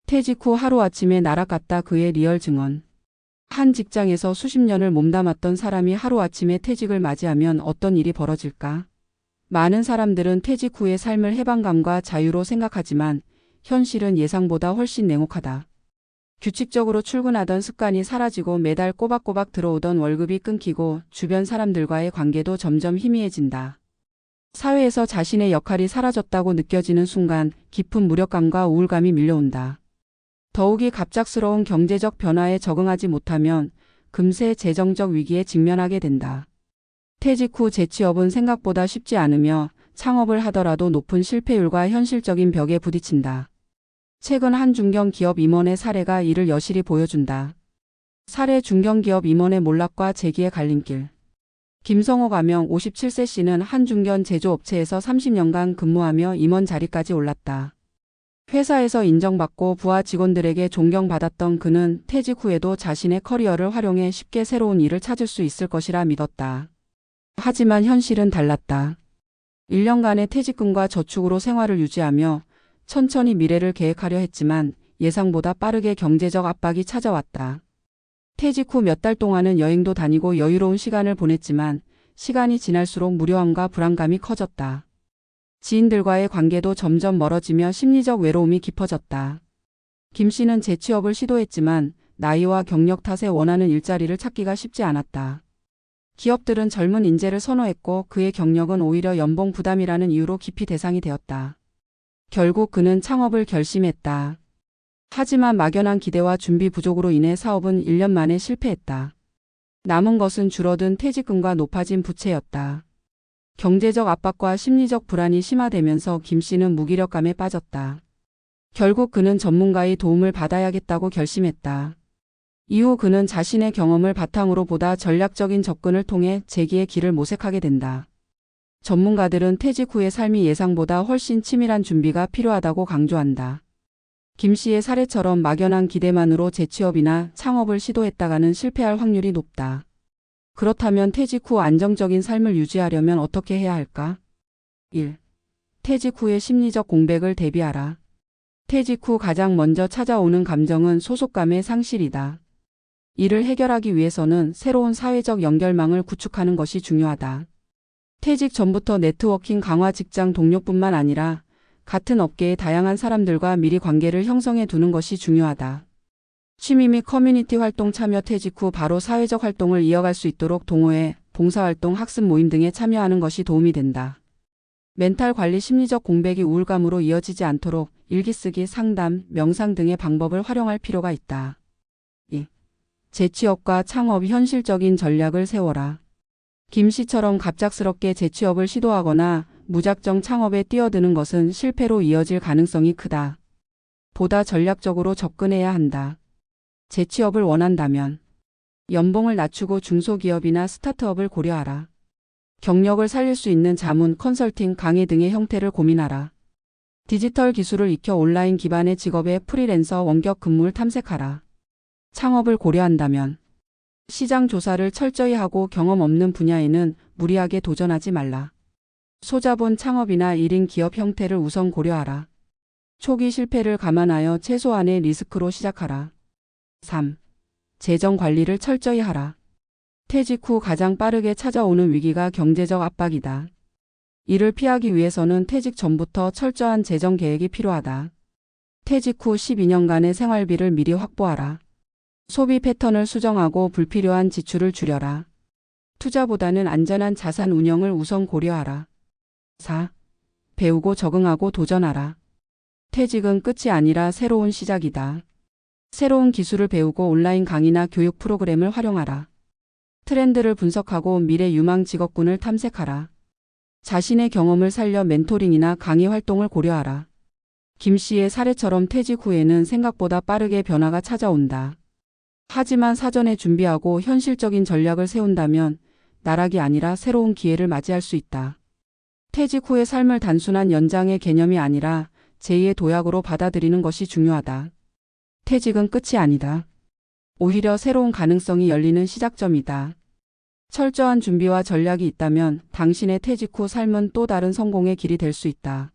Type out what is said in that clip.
퇴직 후 하루아침에 날아갔다. 그의 리얼 증언. 한 직장에서 수십 년을 몸담았던 사람이 하루아침에 퇴직을 맞이하면 어떤 일이 벌어질까? 많은 사람들은 퇴직 후의 삶을 해방감과 자유로 생각하지만 현실은 예상보다 훨씬 냉혹하다. 규칙적으로 출근하던 습관이 사라지고 매달 꼬박꼬박 들어오던 월급이 끊기고 주변 사람들과의 관계도 점점 희미해진다. 사회에서 자신의 역할이 사라졌다고 느껴지는 순간 깊은 무력감과 우울감이 밀려온다. 더욱이 갑작스러운 경제적 변화에 적응하지 못하면 금세 재정적 위기에 직면하게 된다. 퇴직 후 재취업은 생각보다 쉽지 않으며 창업을 하더라도 높은 실패율과 현실적인 벽에 부딪힌다. 최근 한 중견기업 임원의 사례가 이를 여실히 보여준다. 사례 중견기업 임원의 몰락과 재기의 갈림길. 김성호 가명 57세 씨는 한 중견 제조업체에서 30년간 근무하며 임원 자리까지 올랐다. 회사에서 인정받고 부하 직원들에게 존경받았던 그는 퇴직 후에도 자신의 커리어를 활용해 쉽게 새로운 일을 찾을 수 있을 것이라 믿었다. 하지만 현실은 달랐다. 1년간의 퇴직금과 저축으로 생활을 유지하며 천천히 미래를 계획하려 했지만 예상보다 빠르게 경제적 압박이 찾아왔다. 퇴직 후 몇 달 동안은 여행도 다니고 여유로운 시간을 보냈지만 시간이 지날수록 무료함과 불안감이 커졌다. 지인들과의 관계도 점점 멀어지며 심리적 외로움이 깊어졌다. 김 씨는 재취업을 시도했지만 나이와 경력 탓에 원하는 일자리를 찾기가 쉽지 않았다. 기업들은 젊은 인재를 선호했고 그의 경력은 오히려 연봉 부담이라는 이유로 기피 대상이 되었다. 결국 그는 창업을 결심했다. 하지만 막연한 기대와 준비 부족으로 인해 사업은 1년 만에 실패했다. 남은 것은 줄어든 퇴직금과 높아진 부채였다. 경제적 압박과 심리적 불안이 심화되면서 김 씨는 무기력감에 빠졌다. 결국 그는 전문가의 도움을 받아야겠다고 결심했다. 이후 그는 자신의 경험을 바탕으로 보다 전략적인 접근을 통해 재기의 길을 모색하게 된다. 전문가들은 퇴직 후의 삶이 예상보다 훨씬 치밀한 준비가 필요하다고 강조한다. 김 씨의 사례처럼 막연한 기대만으로 재취업이나 창업을 시도했다가는 실패할 확률이 높다. 그렇다면 퇴직 후 안정적인 삶을 유지하려면 어떻게 해야 할까? 1. 퇴직 후의 심리적 공백을 대비하라. 퇴직 후 가장 먼저 찾아오는 감정은 소속감의 상실이다. 이를 해결하기 위해서는 새로운 사회적 연결망을 구축하는 것이 중요하다. 퇴직 전부터 네트워킹 강화, 직장 동료뿐만 아니라 같은 업계의 다양한 사람들과 미리 관계를 형성해 두는 것이 중요하다. 취미 및 커뮤니티 활동 참여. 퇴직 후 바로 사회적 활동을 이어갈 수 있도록 동호회, 봉사활동, 학습 모임 등에 참여하는 것이 도움이 된다. 멘탈 관리. 심리적 공백이 우울감으로 이어지지 않도록 일기쓰기, 상담, 명상 등의 방법을 활용할 필요가 있다. 2. 재취업과 창업. 현실적인 전략을 세워라. 김 씨처럼 갑작스럽게 재취업을 시도하거나 무작정 창업에 뛰어드는 것은 실패로 이어질 가능성이 크다. 보다 전략적으로 접근해야 한다. 재취업을 원한다면 연봉을 낮추고 중소기업이나 스타트업을 고려하라. 경력을 살릴 수 있는 자문, 컨설팅, 강의 등의 형태를 고민하라. 디지털 기술을 익혀 온라인 기반의 직업의 프리랜서 원격 근무를 탐색하라. 창업을 고려한다면 시장 조사를 철저히 하고 경험 없는 분야에는 무리하게 도전하지 말라. 소자본 창업이나 1인 기업 형태를 우선 고려하라. 초기 실패를 감안하여 최소한의 리스크로 시작하라. 3. 재정 관리를 철저히 하라. 퇴직 후 가장 빠르게 찾아오는 위기가 경제적 압박이다. 이를 피하기 위해서는 퇴직 전부터 철저한 재정 계획이 필요하다. 퇴직 후 12년간의 생활비를 미리 확보하라. 소비 패턴을 수정하고 불필요한 지출을 줄여라. 투자보다는 안전한 자산 운영을 우선 고려하라. 4. 배우고 적응하고 도전하라. 퇴직은 끝이 아니라 새로운 시작이다. 새로운 기술을 배우고 온라인 강의나 교육 프로그램을 활용하라. 트렌드를 분석하고 미래 유망 직업군을 탐색하라. 자신의 경험을 살려 멘토링이나 강의 활동을 고려하라. 김 씨의 사례처럼 퇴직 후에는 생각보다 빠르게 변화가 찾아온다. 하지만 사전에 준비하고 현실적인 전략을 세운다면 나락이 아니라 새로운 기회를 맞이할 수 있다. 퇴직 후의 삶을 단순한 연장의 개념이 아니라 제2의 도약으로 받아들이는 것이 중요하다. 퇴직은 끝이 아니다. 오히려 새로운 가능성이 열리는 시작점이다. 철저한 준비와 전략이 있다면 당신의 퇴직 후 삶은 또 다른 성공의 길이 될 수 있다.